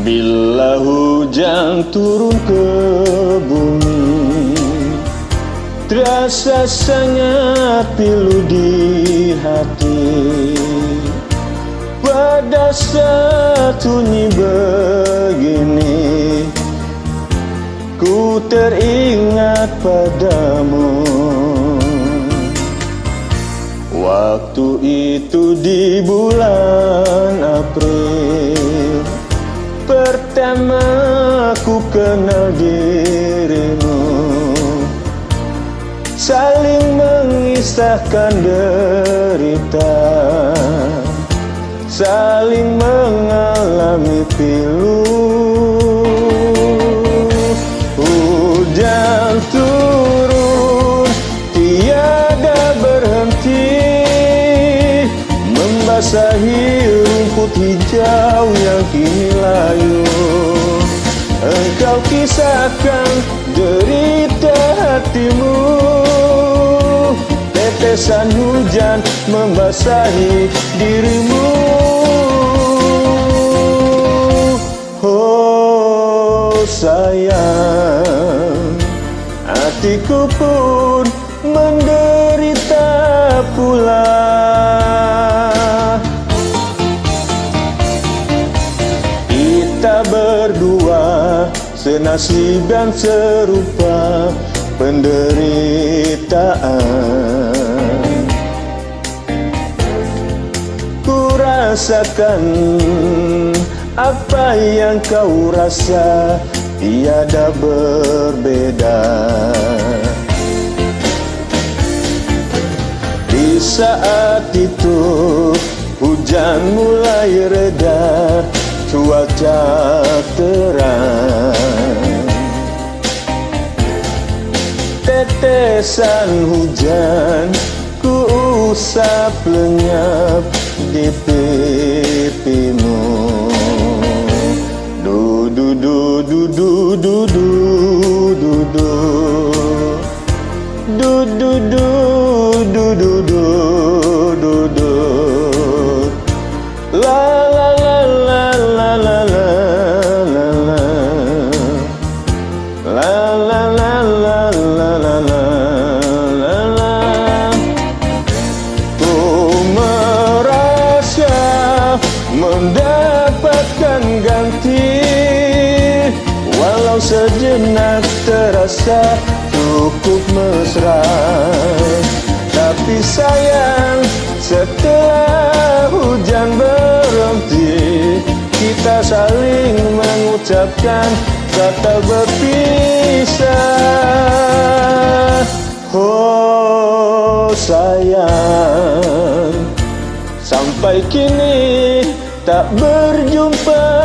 Bila hujan turun ke bumi, terasa sangat pilu di hati. Pada sunyi begini, ku teringat padamu. Waktu itu di bulan April, pertama ku kenal dirimu. Saling mengisahkan derita, saling mengalami pilu. Hujan turun tiada berhenti, membasahi rumput hijau yang kini layu. Engkau kisahkan derita hatimu, tetesan hujan membasahi dirimu. Oh sayang, hatiku pun menderita pula. Kita berdua senasib dan serupa penderitaan. Ku rasakan apa yang kau rasa, tiada berbeda. Di saat itu hujan mulai reda, cuaca terang. Tetesan hujan ku usap lenyap di pipimu. Du du du du du du du du du du du du du du du du du. La la la la la la la la la la la la la la la la la. Ku merasa mendapatkan ganti, walau sejenak terasa cukup mesra. Tapi sayang, setelah hujan berhenti, kita saling mengucapkan kata berpisah. Oh sayang, sampai kini tak berjumpa